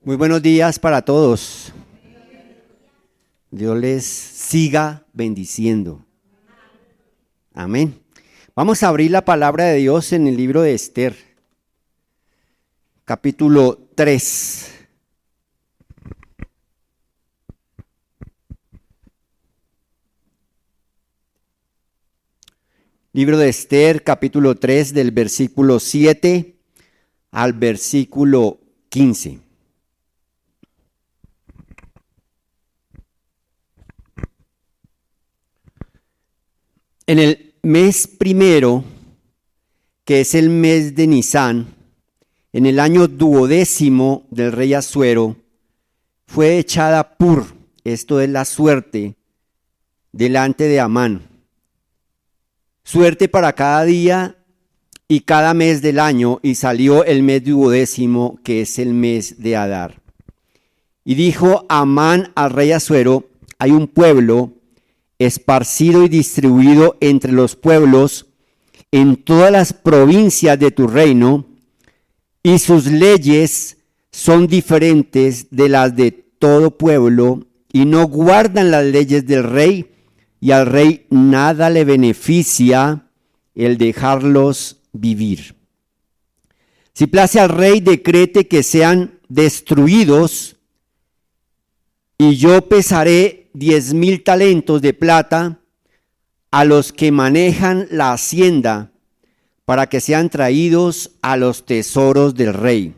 Muy buenos días para todos. Dios les siga bendiciendo. Amén. Vamos a abrir la palabra de Dios en el libro de Esther, capítulo 3. Libro de Esther, capítulo 3, del versículo 7 al versículo 15. En el mes primero, que es el mes de Nisán, en el año 12º del rey Asuero, fue echada Pur, esto es la suerte, delante de Amán. Suerte para cada día y cada mes del año, y salió el mes 12º, que es el mes de Adar. Y dijo Amán al rey Asuero: hay un pueblo esparcido y distribuido entre los pueblos en todas las provincias de tu reino, y sus leyes son diferentes de las de todo pueblo, y no guardan las leyes del rey, y al rey nada le beneficia el dejarlos vivir. Si place al rey, decrete que sean destruidos, y yo pesaré 10,000 talentos de plata a los que manejan la hacienda, para que sean traídos a los tesoros del rey.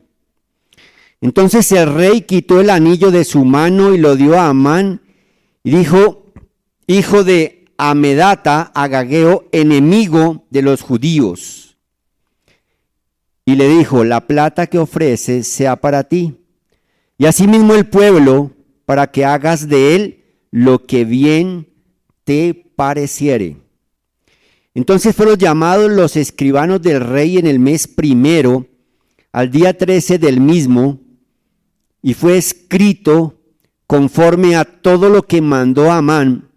Entonces el rey quitó el anillo de su mano y lo dio a Amán, y dijo: hijo de Amedata, Agageo, enemigo de los judíos. Y le dijo: la plata que ofreces sea para ti, y asimismo el pueblo, para que hagas de él lo que bien te pareciere. Entonces fueron llamados los escribanos del rey en el mes primero, al día 13 del mismo, y fue escrito conforme a todo lo que mandó Amán,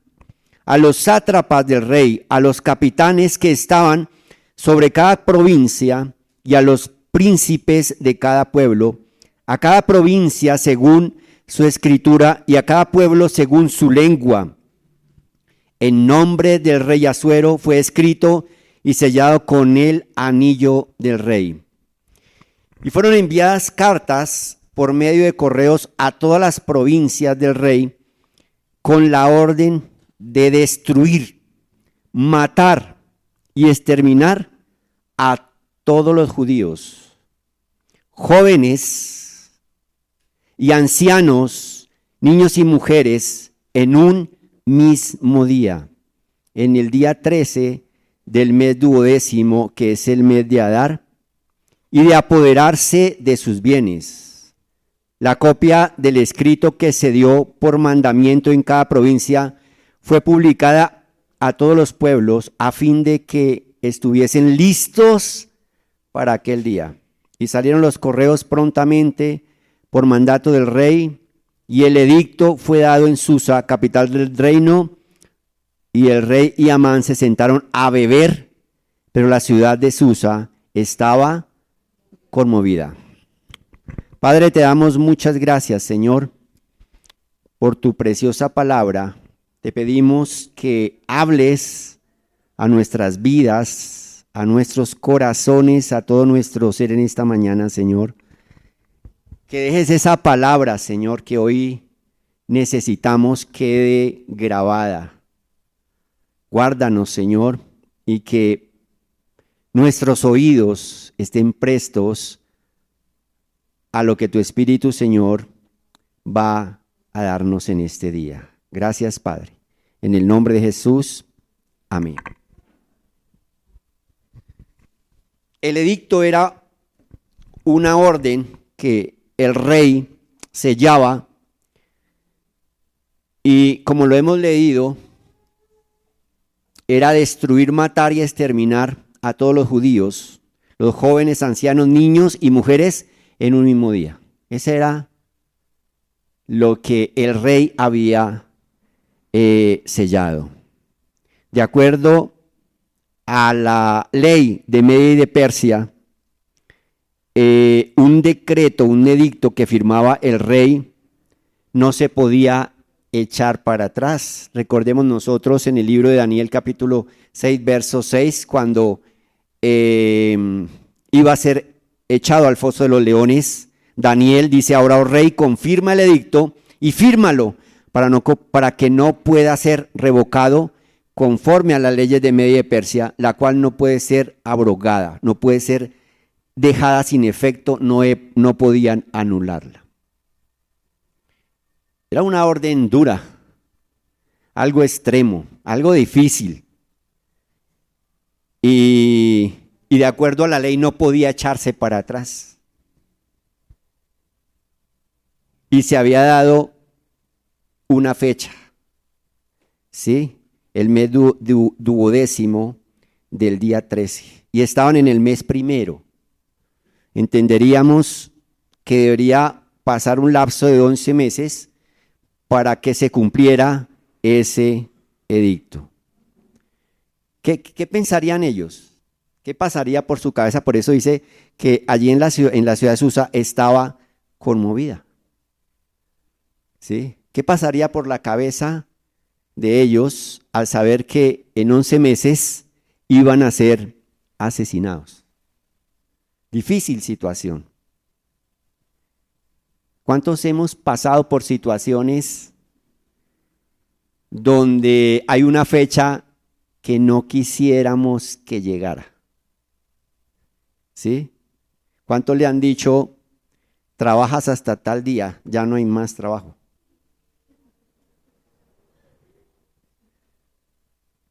a los sátrapas del rey, a los capitanes que estaban sobre cada provincia, y a los príncipes de cada pueblo, a cada provincia según su escritura, y a cada pueblo según su lengua. En nombre del rey Asuero fue escrito y sellado con el anillo del rey. Y fueron enviadas cartas por medio de correos a todas las provincias del rey, con la orden de destruir, matar y exterminar a todos los judíos, jóvenes y ancianos, niños y mujeres, en un mismo día, en el día 13 del mes 12º, que es el mes de Adar, y de apoderarse de sus bienes. La copia del escrito que se dio por mandamiento en cada provincia fue publicada a todos los pueblos, a fin de que estuviesen listos para aquel día. Y salieron los correos prontamente por mandato del rey, y el edicto fue dado en Susa, capital del reino, y el rey y Amán se sentaron a beber, pero la ciudad de Susa estaba conmovida. Padre, te damos muchas gracias, Señor, por tu preciosa palabra. Te pedimos que hables a nuestras vidas, a nuestros corazones, a todo nuestro ser en esta mañana, Señor. Que dejes esa palabra, Señor, que hoy necesitamos quede grabada. Guárdanos, Señor, y que nuestros oídos estén prestos a lo que tu Espíritu, Señor, va a darnos en este día. Gracias, Padre. En el nombre de Jesús, amén. El edicto era una orden que el rey sellaba, y como lo hemos leído, era destruir, matar y exterminar a todos los judíos, los jóvenes, ancianos, niños y mujeres en un mismo día. Ese era lo que el rey había sellado. De acuerdo a la ley de Media y de Persia, un decreto, un edicto que firmaba el rey, no se podía echar para atrás. Recordemos nosotros en el libro de Daniel capítulo 6, verso 6, cuando iba a ser echado al foso de los leones, Daniel dice: ahora, oh rey, confirma el edicto y fírmalo para que no pueda ser revocado conforme a las leyes de Media y Persia, la cual no puede ser abrogada, no puede ser dejada sin efecto, no podían anularla. Era una orden dura, algo extremo, algo difícil. Y de acuerdo a la ley no podía echarse para atrás. Y se había dado una fecha, ¿sí? El mes duodécimo del día 13. Y estaban en el mes primero. Entenderíamos que debería pasar un lapso de 11 meses para que se cumpliera ese edicto. ¿Qué pensarían ellos? ¿Qué pasaría por su cabeza? Por eso dice que allí en la ciudad de Susa estaba conmovida. ¿Sí? ¿Qué pasaría por la cabeza de ellos al saber que en 11 meses iban a ser asesinados? Difícil situación. ¿Cuántos hemos pasado por situaciones donde hay una fecha que no quisiéramos que llegara? ¿Sí? ¿Cuántos le han dicho: trabajas hasta tal día, ya no hay más trabajo?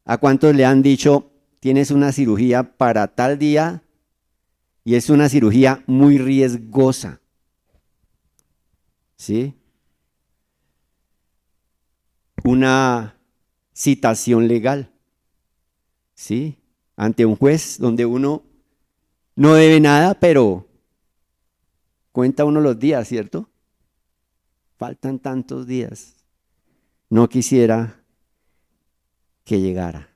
¿A cuántos le han dicho: tienes una cirugía para tal día y es una cirugía muy riesgosa? ¿Sí? Una citación legal, ¿sí? Ante un juez donde uno no debe nada, pero cuenta uno los días, ¿cierto? Faltan tantos días. No quisiera que llegara.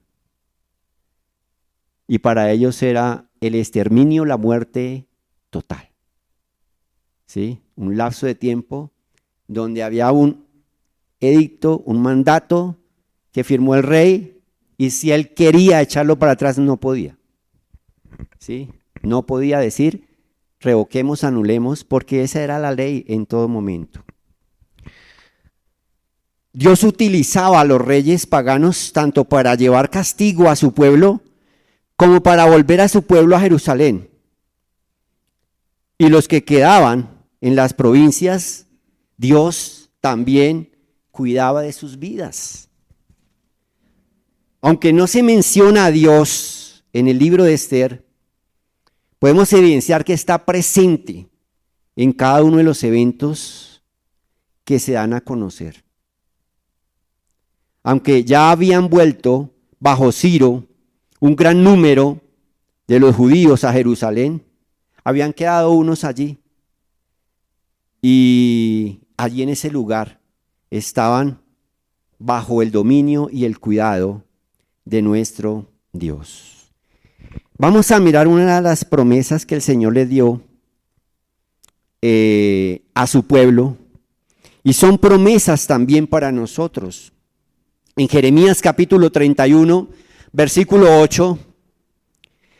Y para ellos era el exterminio, la muerte total. ¿Sí? Un lapso de tiempo donde había un edicto, un mandato que firmó el rey, y si él quería echarlo para atrás no podía. ¿Sí? No podía decir revoquemos, anulemos, porque esa era la ley en todo momento. Dios utilizaba a los reyes paganos tanto para llevar castigo a su pueblo como para volver a su pueblo a Jerusalén. Y los que quedaban en las provincias, Dios también cuidaba de sus vidas. Aunque no se menciona a Dios en el libro de Esther, podemos evidenciar que está presente en cada uno de los eventos que se dan a conocer. Aunque ya habían vuelto bajo Ciro un gran número de los judíos a Jerusalén, habían quedado unos allí. Y allí en ese lugar estaban bajo el dominio y el cuidado de nuestro Dios. Vamos a mirar una de las promesas que el Señor le dio a su pueblo, y son promesas también para nosotros. En Jeremías capítulo 31, versículo 8,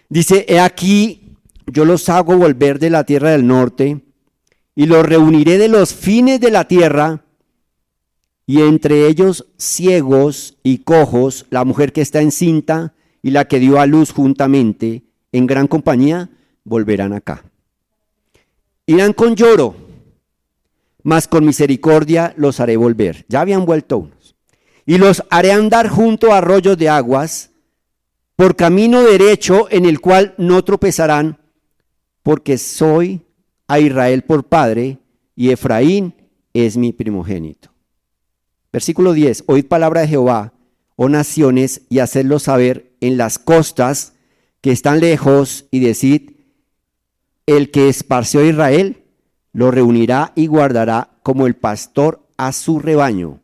dice: he aquí, yo los hago volver de la tierra del norte, y los reuniré de los fines de la tierra, y entre ellos ciegos y cojos, la mujer que está encinta y la que dio a luz juntamente, en gran compañía, volverán acá. Irán con lloro, mas con misericordia los haré volver. Ya habían vuelto unos. Y los haré andar junto a arroyos de aguas, por camino derecho en el cual no tropezarán, porque soy a Israel por padre, y Efraín es mi primogénito. Versículo 10, oíd palabra de Jehová, oh naciones, y hacedlo saber en las costas que están lejos, y decid: el que esparció a Israel, lo reunirá y guardará como el pastor a su rebaño.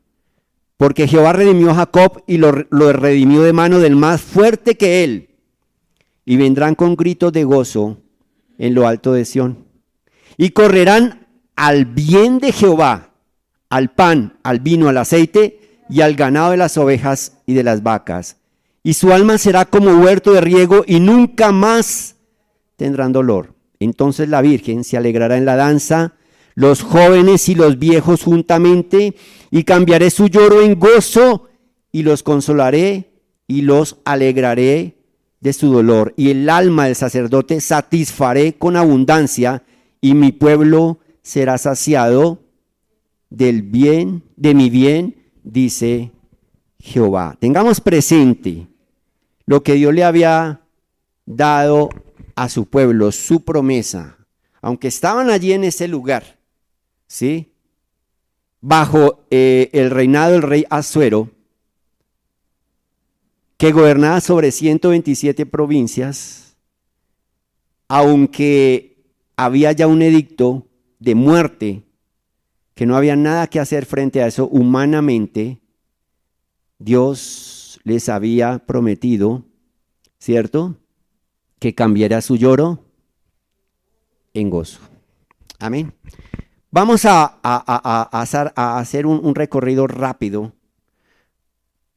Porque Jehová redimió a Jacob y lo redimió de mano del más fuerte que él. Y vendrán con gritos de gozo en lo alto de Sión. y correrán al bien de Jehová, al pan, al vino, al aceite y al ganado de las ovejas y de las vacas. Y su alma será como huerto de riego y nunca más tendrán dolor. Entonces la Virgen se alegrará en la danza, los jóvenes y los viejos juntamente, y cambiaré su lloro en gozo, y los consolaré y los alegraré de su dolor. Y el alma del sacerdote satisfaré con abundancia, y mi pueblo será saciado del bien, de mi bien, dice Jehová. Tengamos presente lo que Dios le había dado a su pueblo, su promesa, aunque estaban allí en ese lugar, ¿sí? Bajo el reinado del rey Asuero, que gobernaba sobre 127 provincias, aunque había ya un edicto de muerte, que no había nada que hacer frente a eso humanamente, Dios les había prometido, ¿cierto?, que cambiara su lloro en gozo. Amén. Vamos a hacer un recorrido rápido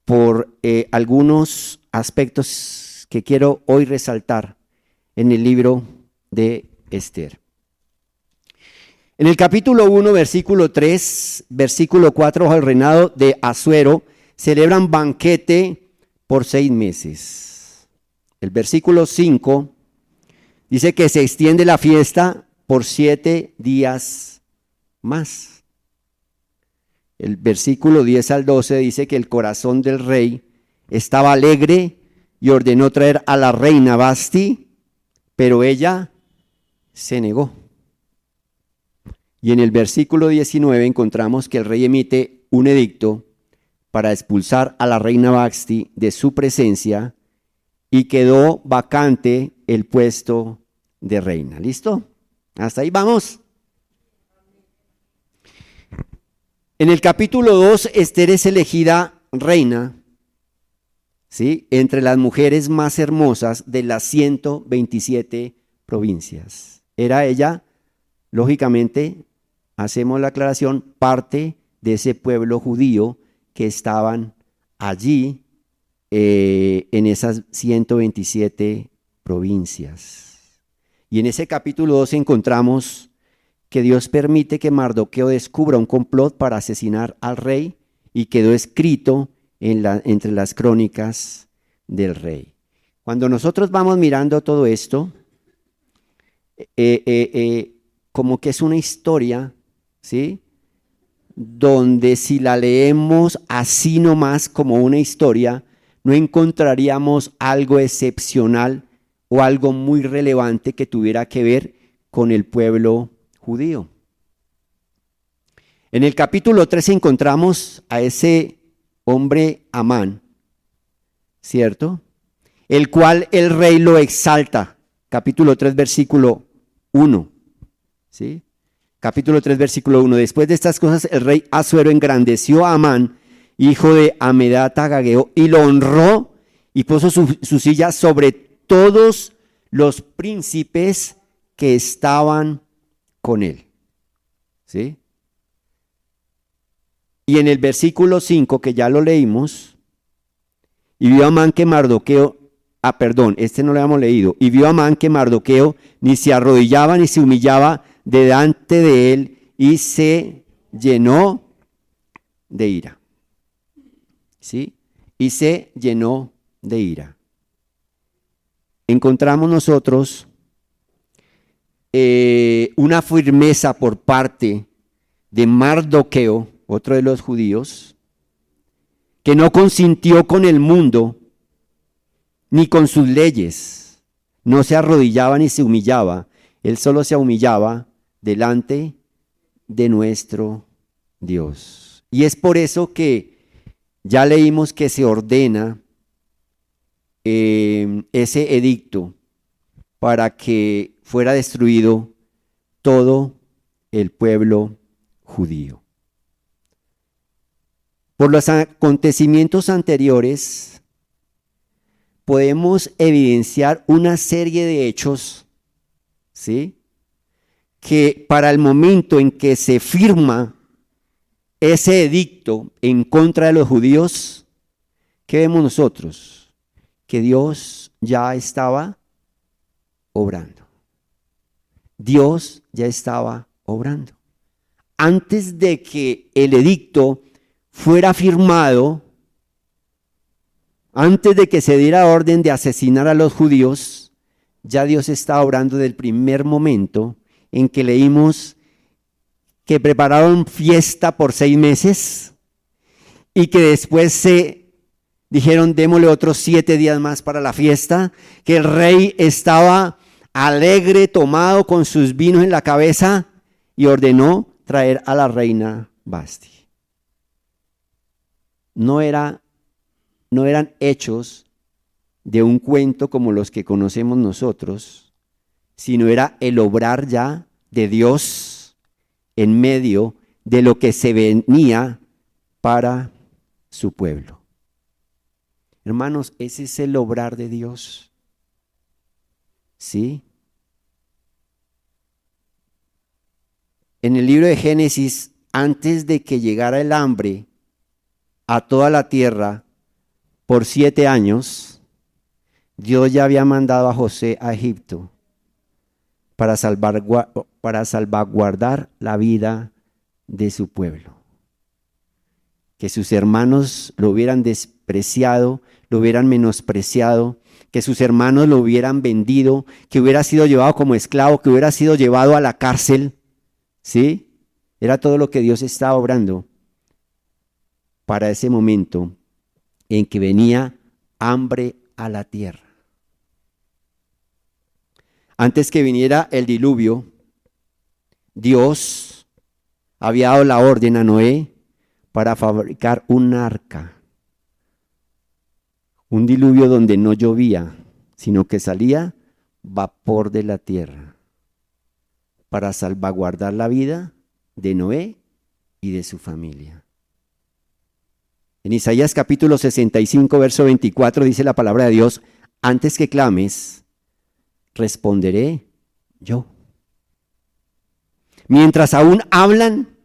por algunos aspectos que quiero hoy resaltar en el libro de Esther. En el capítulo 1, versículo 3, versículo 4, bajo el reinado de Asuero, celebran banquete por 6 meses. El versículo 5 dice que se extiende la fiesta por 7 días más. El versículo 10 al 12 dice que el corazón del rey estaba alegre y ordenó traer a la reina Vasti, pero ella se negó. Y en el versículo 19 encontramos que el rey emite un edicto para expulsar a la reina Vasti de su presencia y quedó vacante el puesto de reina. ¿Listo? Hasta ahí vamos. En el capítulo 2, Esther es elegida reina, ¿sí?, entre las mujeres más hermosas de las 127 provincias. Era ella, lógicamente, hacemos la aclaración, parte de ese pueblo judío que estaban allí en esas 127 provincias. Y en ese capítulo 2 encontramos que Dios permite que Mardoqueo descubra un complot para asesinar al rey y quedó escrito entre las crónicas del rey. Cuando nosotros vamos mirando todo esto, como que es una historia, ¿sí?, donde si la leemos así nomás como una historia, no encontraríamos algo excepcional o algo muy relevante que tuviera que ver con el pueblo judío. En el capítulo 3 encontramos a ese hombre Amán, ¿cierto?, el cual el rey lo exalta. Capítulo 3, versículo 1, ¿sí? Capítulo 3, versículo 1. Después de estas cosas, el rey Asuero engrandeció a Amán, hijo de Hamedata Agageo, y lo honró y puso su silla sobre todos los príncipes que estaban con él. ¿Sí? Y en el versículo 5, que ya lo leímos, y vio Amán que Mardoqueo, este no lo habíamos leído, y vio Amán que Mardoqueo ni se arrodillaba ni se humillaba delante de él, y se llenó de ira. ¿Sí? Y se llenó de ira. Encontramos nosotros una firmeza por parte de Mardoqueo, otro de los judíos, que no consintió con el mundo ni con sus leyes, no se arrodillaba ni se humillaba, él solo se humillaba delante de nuestro Dios. Y es por eso que ya leímos que se ordena ese edicto para que fuera destruido todo el pueblo judío. Por los acontecimientos anteriores, podemos evidenciar una serie de hechos, ¿sí?, que para el momento en que se firma ese edicto en contra de los judíos, ¿qué vemos nosotros? Que Dios ya estaba obrando. Dios ya estaba obrando. Antes de que el edicto fuera firmado, antes de que se diera orden de asesinar a los judíos, ya Dios estaba obrando del primer momento en que leímos que prepararon fiesta por 6 meses y que después se dijeron démosle otros 7 días más para la fiesta, que el rey estaba alegre, tomado con sus vinos en la cabeza y ordenó traer a la reina Vasti. No eran hechos de un cuento como los que conocemos nosotros, sino era el obrar ya de Dios en medio de lo que se venía para su pueblo. Hermanos, ese es el obrar de Dios. ¿Sí? En el libro de Génesis, antes de que llegara el hambre a toda la tierra por 7 años, Dios ya había mandado a José a Egipto para salvaguardar la vida de su pueblo. Que sus hermanos lo hubieran despreciado, lo hubieran menospreciado, que sus hermanos lo hubieran vendido, que hubiera sido llevado como esclavo, que hubiera sido llevado a la cárcel. ¿Sí? Era todo lo que Dios estaba obrando para ese momento en que venía hambre a la tierra. Antes que viniera el diluvio, Dios había dado la orden a Noé para fabricar un arca. Un diluvio donde no llovía, sino que salía vapor de la tierra para salvaguardar la vida de Noé y de su familia. En Isaías capítulo 65, verso 24 dice la palabra de Dios: antes que clames, responderé yo. Mientras aún hablan,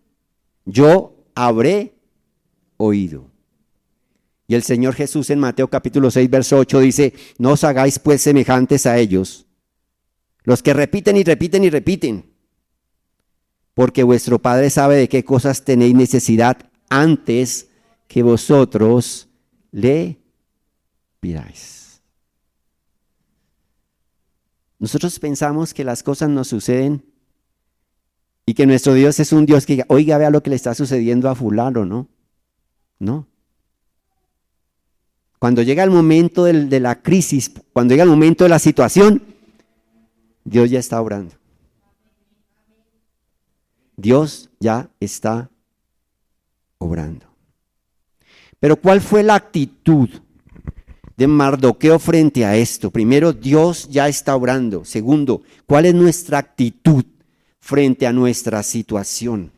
yo habré oído. Y el Señor Jesús en Mateo capítulo 6, verso 8 dice: no os hagáis pues semejantes a ellos, los que repiten y repiten y repiten, porque vuestro Padre sabe de qué cosas tenéis necesidad antes que vosotros le pidáis. Nosotros pensamos que las cosas nos suceden y que nuestro Dios es un Dios que diga, oiga, vea lo que le está sucediendo a fulano, ¿no? No. Cuando llega el momento de la crisis, cuando llega el momento de la situación, Dios ya está obrando. Dios ya está obrando. Pero ¿cuál fue la actitud de Mardoqueo frente a esto? Primero, Dios ya está obrando. Segundo, ¿cuál es nuestra actitud frente a nuestra situación?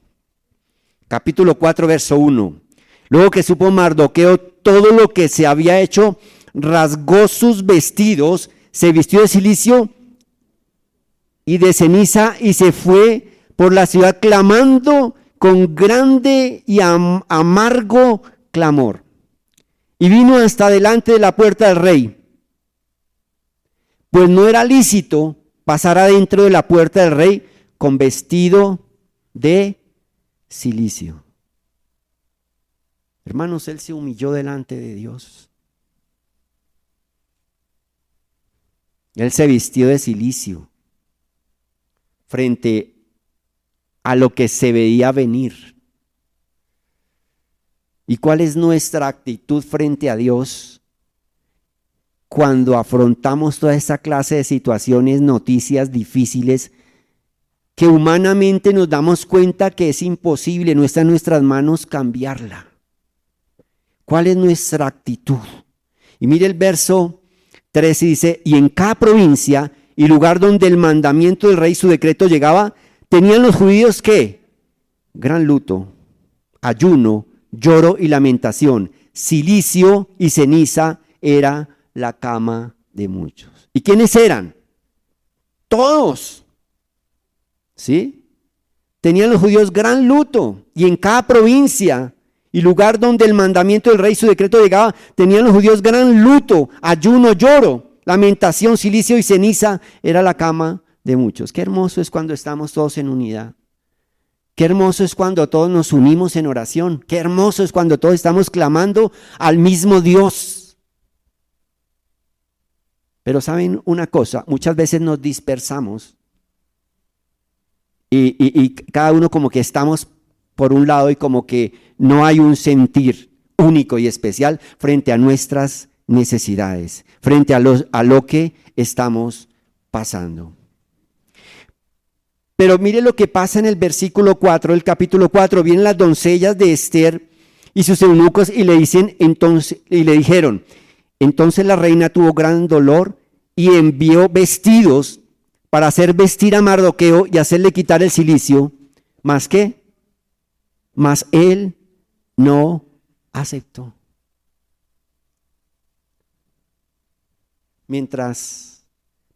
Capítulo 4, verso 1. Luego que supo Mardoqueo todo lo que se había hecho, rasgó sus vestidos, se vistió de cilicio y de ceniza y se fue por la ciudad clamando con grande y amargo clamor. Y vino hasta delante de la puerta del rey, pues no era lícito pasar adentro de la puerta del rey con vestido de cilicio. Hermanos, él se humilló delante de Dios. Él se vistió de cilicio frente a lo que se veía venir. ¿Y cuál es nuestra actitud frente a Dios cuando afrontamos toda esta clase de situaciones, noticias difíciles, que humanamente nos damos cuenta que es imposible, no está en nuestras manos cambiarla? ¿Cuál es nuestra actitud? Y mire el verso 13, dice, y en cada provincia y lugar donde el mandamiento del rey, su decreto llegaba, tenían los judíos ¿qué? Gran luto, ayuno, lloro y lamentación. Cilicio y ceniza era la cama de muchos. ¿Y quiénes eran? Todos. ¿sí? Tenían los judíos gran luto, y en cada provincia y lugar donde el mandamiento del rey, su decreto llegaba, tenían los judíos gran luto, ayuno, lloro, lamentación, cilicio y ceniza, era la cama de muchos. Qué hermoso es cuando estamos todos en unidad. Qué hermoso es cuando todos nos unimos en oración. Qué hermoso es cuando todos estamos clamando al mismo Dios. Pero ¿saben una cosa? Muchas veces nos dispersamos y cada uno como que estamos por un lado y como que no hay un sentir único y especial frente a nuestras necesidades, frente a lo que estamos pasando. Pero mire lo que pasa en el versículo 4, el capítulo 4, vienen las doncellas de Esther y sus eunucos y le dijeron, entonces la reina tuvo gran dolor y envió vestidos para hacer vestir a Mardoqueo y hacerle quitar el cilicio. ¿Más qué? Mas él no aceptó. Mientras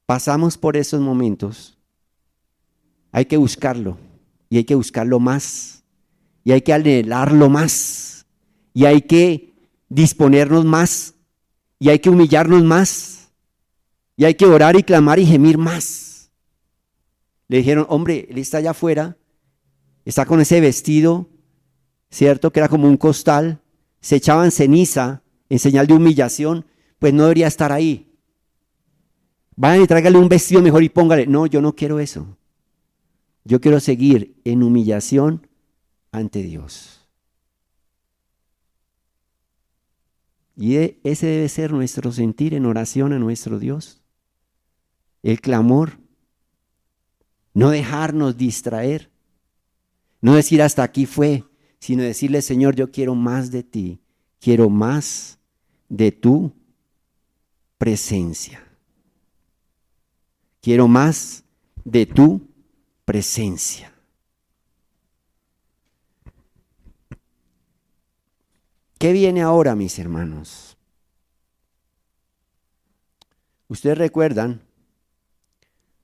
pasamos por esos momentos, hay que buscarlo, y hay que buscarlo más, y hay que anhelarlo más, y hay que disponernos más, y hay que humillarnos más, y hay que orar y clamar y gemir más. Le dijeron, hombre, él está allá afuera, está con ese vestido, ¿cierto? Que era como un costal, se echaban ceniza en señal de humillación, pues no debería estar ahí. Vayan y tráigale un vestido mejor y póngale. No, yo no quiero eso. Yo quiero seguir en humillación ante Dios. Y ese debe ser nuestro sentir en oración a nuestro Dios. El clamor. No dejarnos distraer. No decir hasta aquí fue, sino decirle, Señor, yo quiero más de ti. Quiero más de tu presencia. Quiero más de tu presencia. ¿Qué viene ahora, mis hermanos? Ustedes recuerdan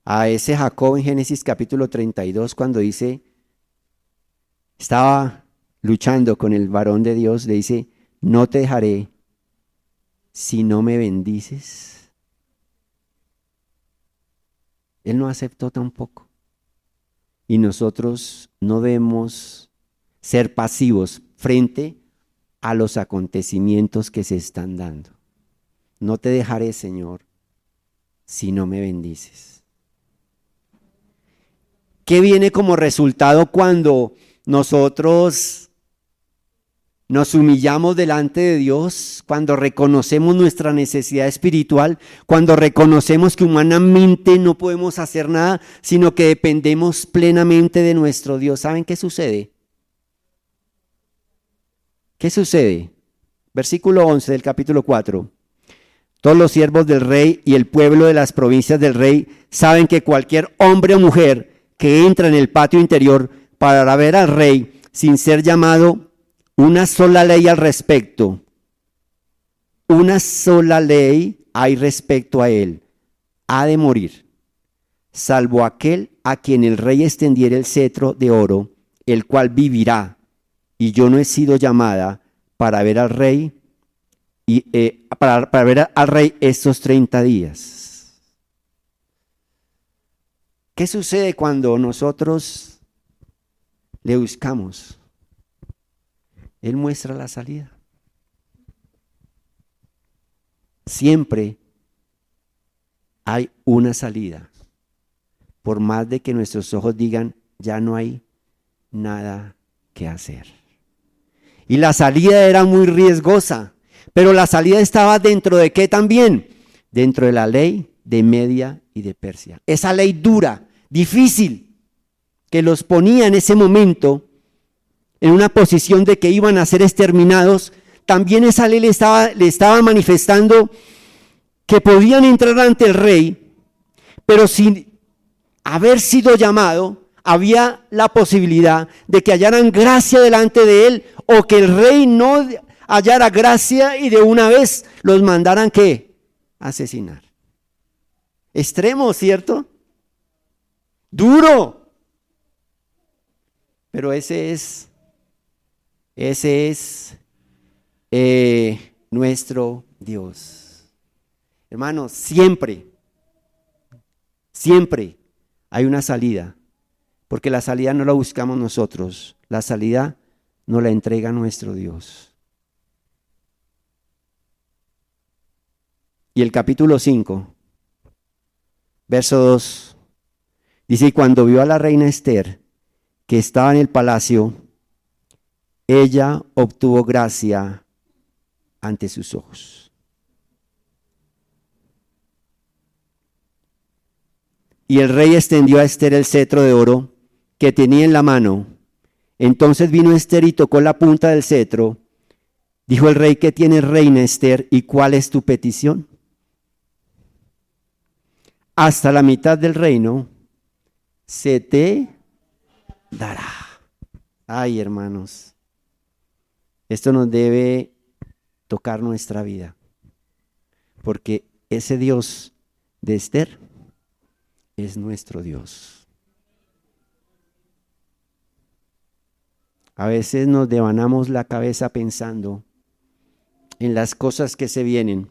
a ese Jacob en Génesis capítulo 32 cuando dice, estaba luchando con el varón de Dios, le dice, no te dejaré si no me bendices. Él no aceptó tampoco. Y nosotros no debemos ser pasivos frente a los acontecimientos que se están dando. No te dejaré, Señor, si no me bendices. ¿Qué viene como resultado cuando nosotros nos humillamos delante de Dios, cuando reconocemos nuestra necesidad espiritual, cuando reconocemos que humanamente no podemos hacer nada, sino que dependemos plenamente de nuestro Dios? ¿Saben qué sucede? ¿Qué sucede? Versículo 11 del capítulo 4. Todos los siervos del rey y el pueblo de las provincias del rey saben que cualquier hombre o mujer que entra en el patio interior para ver al rey sin ser llamado, una sola ley al respecto. Una sola ley hay respecto a él. Ha de morir, salvo aquel a quien el rey extendiera el cetro de oro, el cual vivirá. Y yo no he sido llamada para ver al rey para ver al rey estos 30 días. ¿Qué sucede cuando nosotros le buscamos? Él muestra la salida. Siempre hay una salida. Por más de que nuestros ojos digan, ya no hay nada que hacer. Y la salida era muy riesgosa, pero la salida estaba dentro de ¿qué también? Dentro de la ley de Media y de Persia. Esa ley dura, difícil, que los ponía en ese momento en una posición de que iban a ser exterminados. También esa ley le estaba manifestando que podían entrar ante el rey, pero sin haber sido llamado, había la posibilidad de que hallaran gracia delante de él, o que el rey no hallara gracia y de una vez los mandaran ¿qué? Asesinar. Extremo, ¿cierto? Duro. Pero ese es nuestro Dios. Hermanos, siempre hay una salida, porque la salida no la buscamos nosotros, la salida nos la entrega nuestro Dios. Y el capítulo 5, verso 2, dice: y cuando vio a la reina Esther, que estaba en el palacio, ella obtuvo gracia ante sus ojos. Y el rey extendió a Esther el cetro de oro que tenía en la mano. Entonces vino Esther y tocó la punta del cetro. Dijo el rey: ¿qué tienes, reina Esther, y cuál es tu petición? Hasta la mitad del reino se te dará. Ay, hermanos, esto nos debe tocar nuestra vida, porque ese Dios de Esther es nuestro Dios. A veces nos devanamos la cabeza pensando en las cosas que se vienen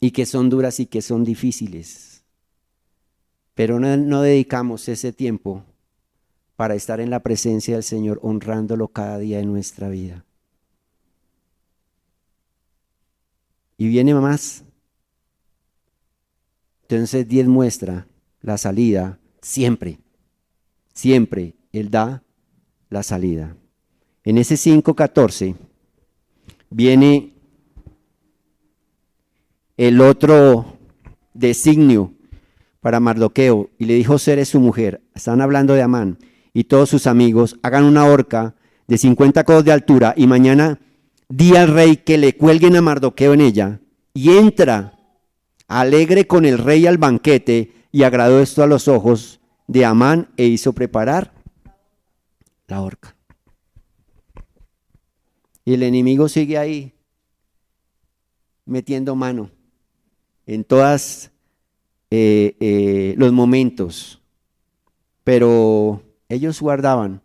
y que son duras y que son difíciles, pero no dedicamos ese tiempo para estar en la presencia del Señor, honrándolo cada día de nuestra vida. Y viene más. Entonces 10 muestra la salida, siempre Él da la salida. En ese 5:14 viene el otro designio para Mardoqueo, y le dijo Zeres su mujer, están hablando de Amán y todos sus amigos: hagan una horca de 50 codos de altura y mañana di al rey que le cuelguen a Mardoqueo en ella, y entra alegre con el rey al banquete. Y agradó esto a los ojos de Amán e hizo preparar la horca. Y el enemigo sigue ahí metiendo mano en todos los momentos, pero ellos guardaban,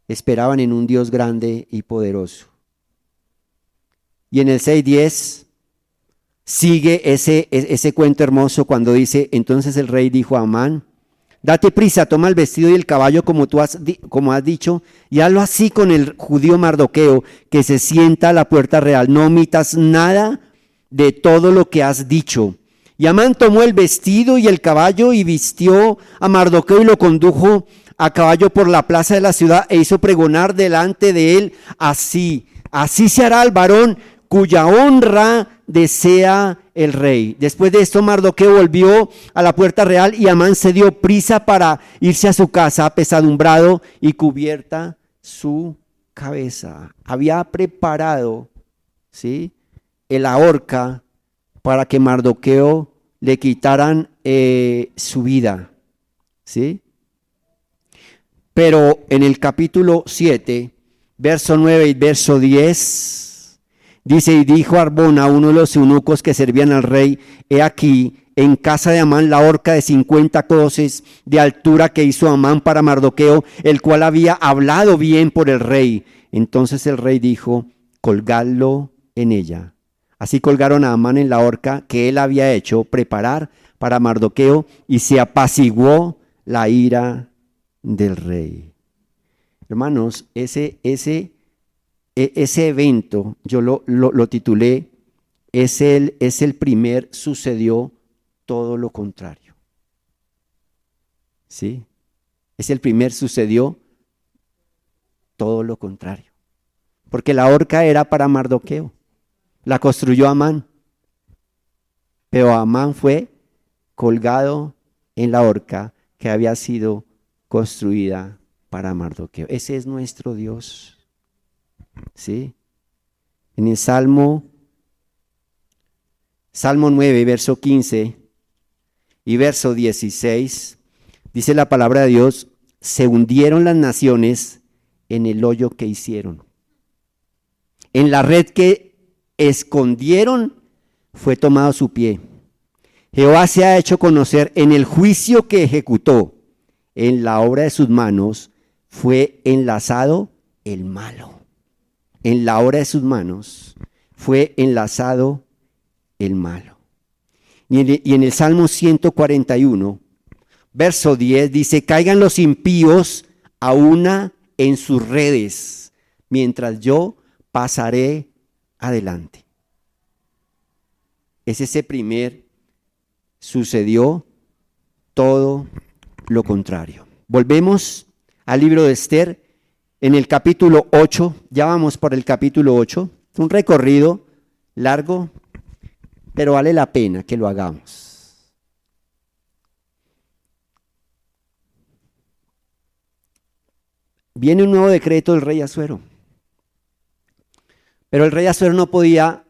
esperaban en un Dios grande y poderoso. Y en el 6:10 sigue ese cuento hermoso cuando dice: entonces el rey dijo a Amán: date prisa, toma el vestido y el caballo como has dicho, y hazlo así con el judío Mardoqueo, que se sienta a la puerta real. No omitas nada de todo lo que has dicho. Y Amán tomó el vestido y el caballo y vistió a Mardoqueo y lo condujo a caballo por la plaza de la ciudad e hizo pregonar delante de él así: así se hará al varón cuya honra desea el rey. Después de esto, Mardoqueo volvió a la puerta real y Amán se dio prisa para irse a su casa, apesadumbrado y cubierta su cabeza. Había preparado, ¿sí?, la horca para que Mardoqueo le quitaran su vida, ¿sí? Pero en el capítulo 7, verso 9 y verso 10, dice: y dijo Arbona, uno de los eunucos que servían al rey: he aquí en casa de Amán la horca de 50 codos de altura que hizo Amán para Mardoqueo, el cual había hablado bien por el rey. Entonces el rey dijo: colgadlo en ella. Así colgaron a Amán en la horca que él había hecho preparar para Mardoqueo, y se apaciguó la ira del rey. Hermanos, ese evento yo lo titulé: es el primer sucedió todo lo contrario. ¿Sí? Es el primer sucedió todo lo contrario. Porque la horca era para Mardoqueo, la construyó Amán, pero Amán fue colgado en la horca que había sido construida para Mardoqueo. Ese es nuestro Dios. ¿Sí? En el Salmo 9, verso 15 y verso 16, dice la palabra de Dios: se hundieron las naciones en el hoyo que hicieron. En la red que escondieron fue tomado su pie. Jehová se ha hecho conocer en el juicio que ejecutó. En la obra de sus manos fue enlazado el malo. En la obra de sus manos fue enlazado el malo. Y en el Salmo 141, verso 10 dice: caigan los impíos a una en sus redes, mientras yo pasaré adelante. Es ese primer, sucedió todo lo contrario. Volvemos al libro de Esther, en el capítulo 8, ya vamos por el capítulo 8, un recorrido largo, pero vale la pena que lo hagamos. Viene un nuevo decreto del rey Asuero, pero el rey Asuero no podía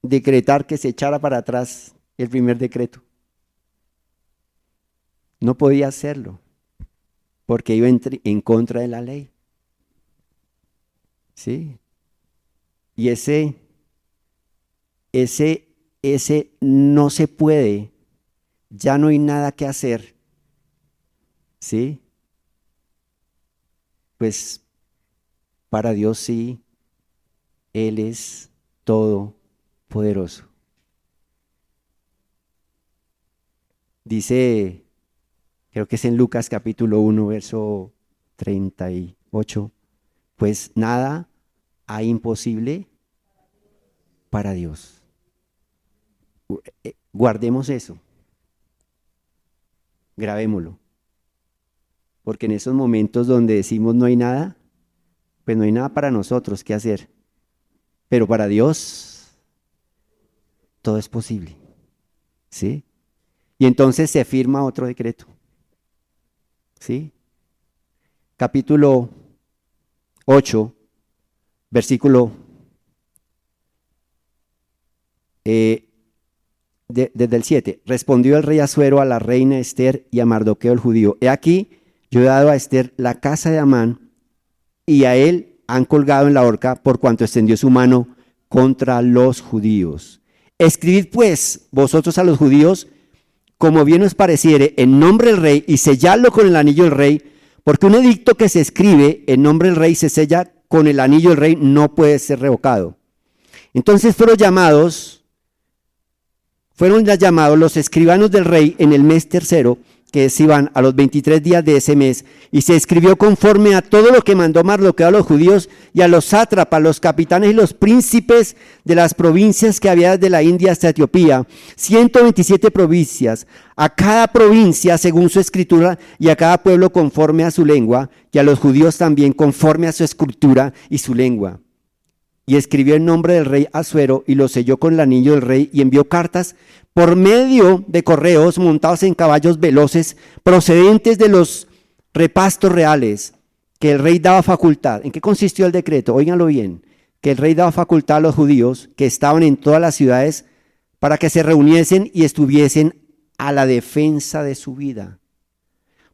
decretar que se echara para atrás el primer decreto. No podía hacerlo, porque iba en contra de la ley. ¿Sí? Y ese no se puede, ya no hay nada que hacer. ¿Sí? Pues para Dios sí, Él es todopoderoso. Dice, creo que es en Lucas capítulo 1, verso 38, pues nada hay imposible para Dios. Guardemos eso, grabémoslo, porque en esos momentos donde decimos no hay nada, pues no hay nada para nosotros que hacer, pero para Dios todo es posible, ¿sí? Y entonces se firma otro decreto, ¿sí? Capítulo 8, versículo desde el 7. Respondió el rey Asuero a la reina Esther y a Mardoqueo el judío: he aquí, yo he dado a Esther la casa de Amán, y a él han colgado en la horca por cuanto extendió su mano contra los judíos. Escribid pues vosotros a los judíos como bien os pareciere en nombre del rey, y selladlo con el anillo del rey, porque un edicto que se escribe en nombre del rey se sella con el anillo del rey, no puede ser revocado. Entonces fueron llamados los escribanos del rey en el mes tercero, que es Sivan, a los 23 días de ese mes, y se escribió conforme a todo lo que mandó Mardoqueo a los judíos y a los sátrapas, los capitanes y los príncipes de las provincias que había desde la India hasta Etiopía, 127 provincias, a cada provincia según su escritura y a cada pueblo conforme a su lengua, y a los judíos también conforme a su escritura y su lengua. Y escribió en nombre del rey Asuero y lo selló con el anillo del rey, y envió cartas por medio de correos montados en caballos veloces procedentes de los repastos reales, que el rey daba facultad. ¿En qué consistió el decreto? Óiganlo bien, que el rey daba facultad a los judíos que estaban en todas las ciudades para que se reuniesen y estuviesen a la defensa de su vida,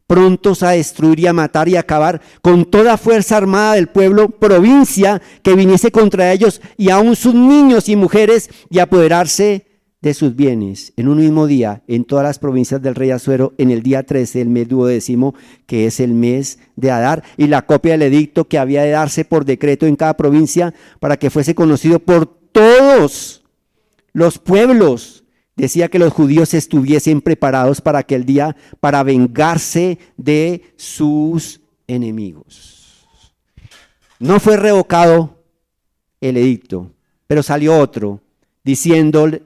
prontos a destruir y a matar y a acabar con toda fuerza armada del pueblo, provincia que viniese contra ellos, y aun sus niños y mujeres, y apoderarse de sus bienes. En un mismo día, en todas las provincias del rey Asuero, en el día 13 del mes duodécimo, que es el mes de Adar, y la copia del edicto que había de darse por decreto en cada provincia, para que fuese conocido por todos los pueblos. Decía que los judíos estuviesen preparados para aquel día, para vengarse de sus enemigos. No fue revocado el edicto, pero salió otro, diciéndole: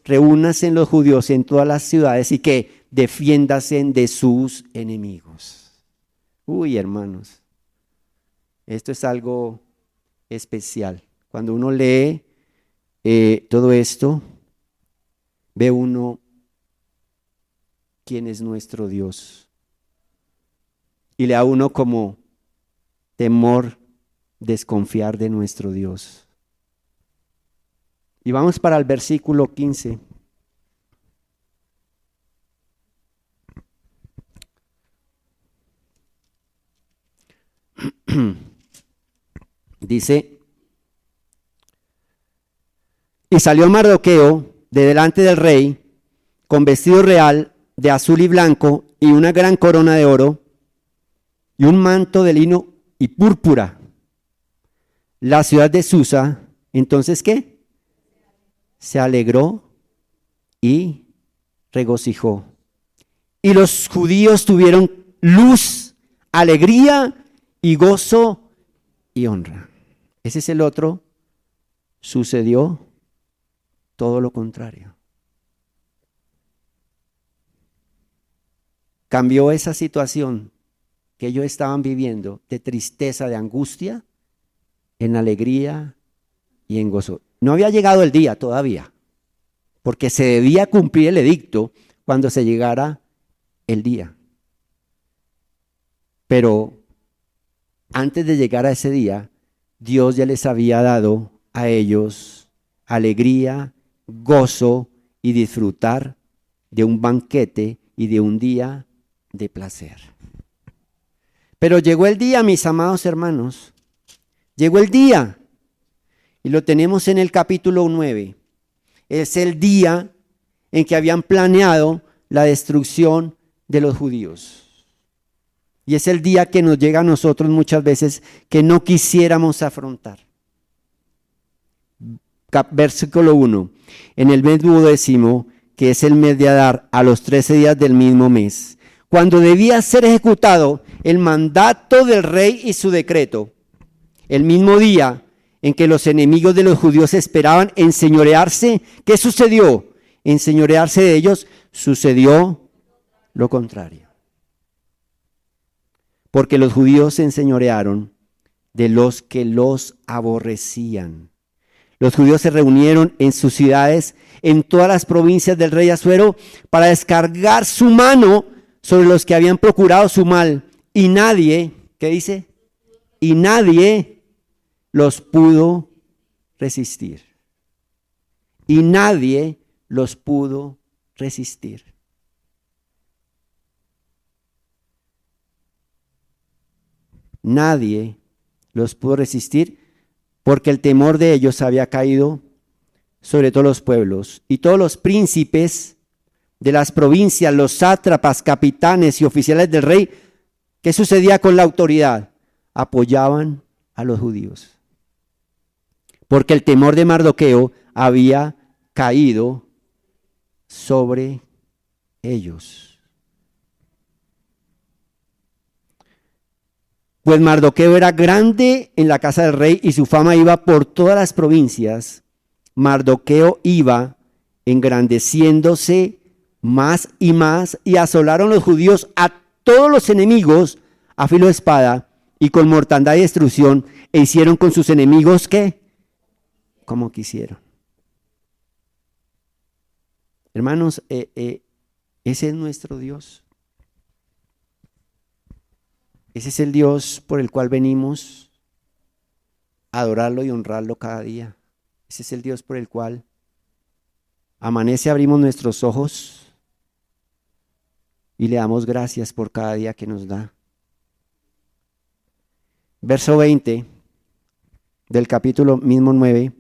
reúnanse los judíos en todas las ciudades y que defiéndanse de sus enemigos. Uy, hermanos, esto es algo especial. Cuando uno lee todo esto, ve uno quién es nuestro Dios, y le da uno como temor desconfiar de nuestro Dios. Y vamos para el versículo 15. Dice: y salió Mardoqueo de delante del rey con vestido real de azul y blanco y una gran corona de oro y un manto de lino y púrpura. La ciudad de Susa, entonces, ¿qué? Se alegró y regocijó. Y los judíos tuvieron luz, alegría y gozo y honra. Ese es el otro. Sucedió todo lo contrario. Cambió esa situación que ellos estaban viviendo de tristeza, de angustia, en alegría y en gozo. No había llegado el día todavía, porque se debía cumplir el edicto cuando se llegara el día. Pero antes de llegar a ese día, Dios ya les había dado a ellos alegría, gozo y disfrutar de un banquete y de un día de placer. Pero llegó el día, mis amados hermanos, llegó el día y lo tenemos en el capítulo 9. Es el día en que habían planeado la destrucción de los judíos. Y es el día que nos llega a nosotros muchas veces que no quisiéramos afrontar. Versículo 1. En el mes 12, que es el mes de Adar, a los 13 días del mismo mes, cuando debía ser ejecutado el mandato del rey y su decreto, el mismo día en que los enemigos de los judíos esperaban enseñorearse, ¿qué sucedió? Enseñorearse de ellos, sucedió lo contrario. Porque los judíos se enseñorearon de los que los aborrecían. Los judíos se reunieron en sus ciudades, en todas las provincias del rey Asuero, para descargar su mano sobre los que habían procurado su mal. Y nadie, ¿qué dice? Y nadie los pudo resistir. Y nadie los pudo resistir. Nadie los pudo resistir porque el temor de ellos había caído sobre todos los pueblos. Y todos los príncipes de las provincias, los sátrapas, capitanes y oficiales del rey, ¿qué sucedía con la autoridad? Apoyaban a los judíos. Porque el temor de Mardoqueo había caído sobre ellos. Pues Mardoqueo era grande en la casa del rey y su fama iba por todas las provincias. Mardoqueo iba engrandeciéndose más y asolaron los judíos a todos los enemigos a filo de espada y con mortandad y destrucción, e hicieron con sus enemigos ¿qué? Como quisieron. Hermanos, ese es nuestro Dios. Ese es el Dios por el cual venimos a adorarlo y honrarlo cada día. Ese es el Dios por el cual amanece, abrimos nuestros ojos y le damos gracias por cada día que nos da. Verso 20 del capítulo mismo 9.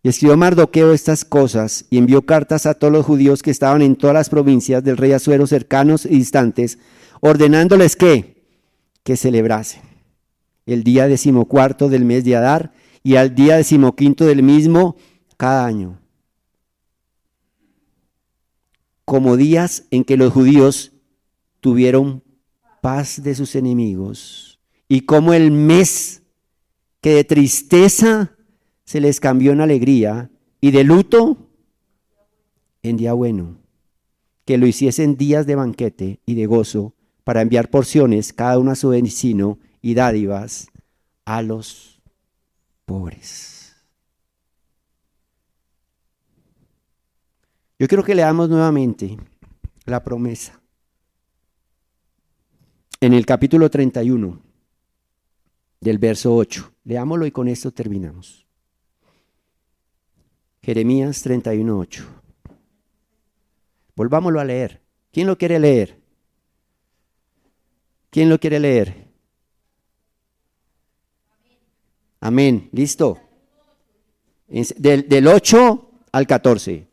Y escribió Mardoqueo estas cosas y envió cartas a todos los judíos que estaban en todas las provincias del rey Asuero, cercanos y distantes, ordenándoles que celebrasen el día 14 del mes de Adar y al día 15 del mismo cada año, como días en que los judíos tuvieron paz de sus enemigos, y como el mes que de tristeza se les cambió en alegría y de luto en día bueno, que lo hiciesen días de banquete y de gozo, para enviar porciones, cada uno a su vecino, y dádivas a los pobres. Yo quiero que leamos nuevamente la promesa. En el capítulo 31, del verso 8. Leámoslo y con esto terminamos. Jeremías 31, 8. Volvámoslo a leer. ¿Quién lo quiere leer? ¿Quién lo quiere leer? Amén. ¿Listo? Del 8 al 14.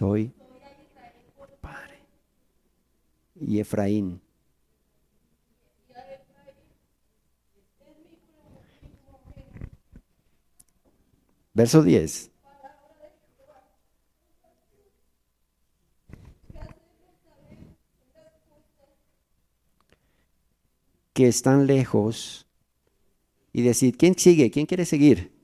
soy Padre. Y Efraín. Verso 10. Que están lejos. Y decir, ¿quién sigue? ¿Quién quiere seguir?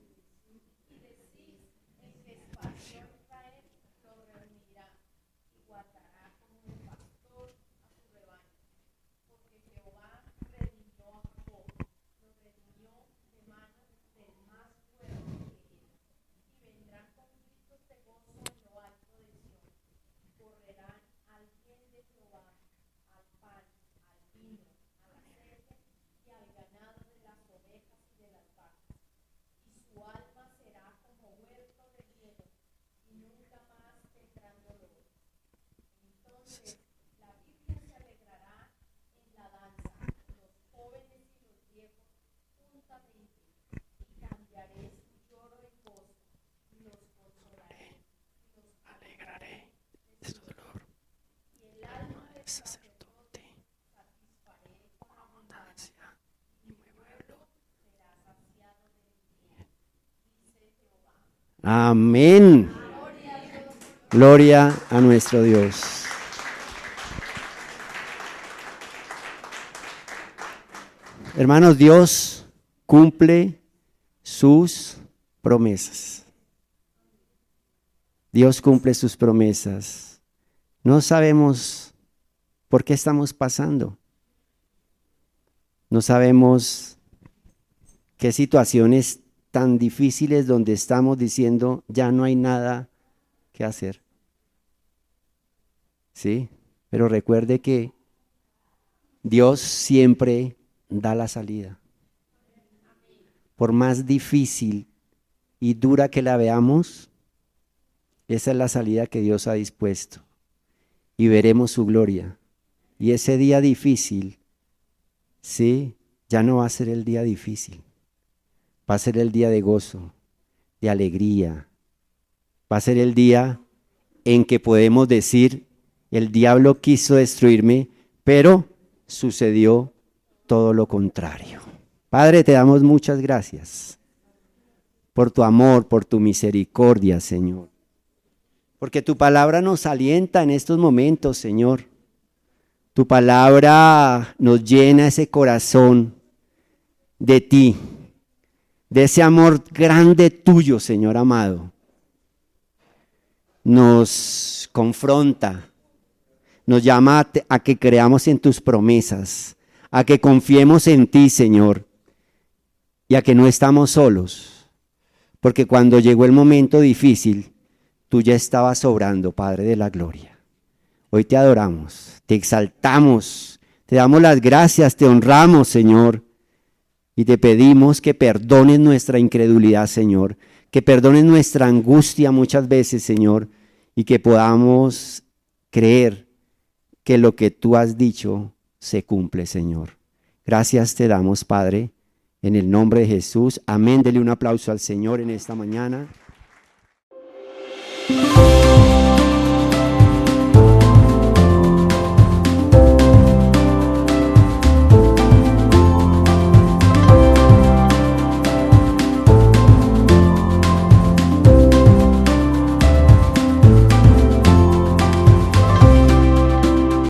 Sacerdote, con abundancia, y mi pueblo será saciado de bien, dice Jehová. Amén. Gloria a nuestro Dios. Hermanos, Dios cumple sus promesas. Dios cumple sus promesas. No sabemos por qué estamos pasando. No sabemos qué situaciones tan difíciles donde estamos diciendo ya no hay nada que hacer. Sí, pero recuerde que Dios siempre da la salida. Por más difícil y dura que la veamos, esa es la salida que Dios ha dispuesto. Y veremos su gloria. Y ese día difícil, sí, ya no va a ser el día difícil. Va a ser el día de gozo, de alegría. Va a ser el día en que podemos decir, el diablo quiso destruirme, pero sucedió todo lo contrario. Padre, te damos muchas gracias por tu amor, por tu misericordia, Señor. Porque tu palabra nos alienta en estos momentos, Señor. Tu palabra nos llena ese corazón de ti, de ese amor grande tuyo, Señor amado. Nos confronta, nos llama a que creamos en tus promesas, a que confiemos en ti, Señor, y a que no estamos solos, porque cuando llegó el momento difícil, tú ya estabas obrando, Padre de la gloria. Hoy te adoramos, te exaltamos, te damos las gracias, te honramos, Señor, y te pedimos que perdones nuestra incredulidad, Señor, que perdones nuestra angustia muchas veces, Señor, y que podamos creer que lo que tú has dicho se cumple, Señor. Gracias te damos, Padre, en el nombre de Jesús. Amén. Dele un aplauso al Señor en esta mañana.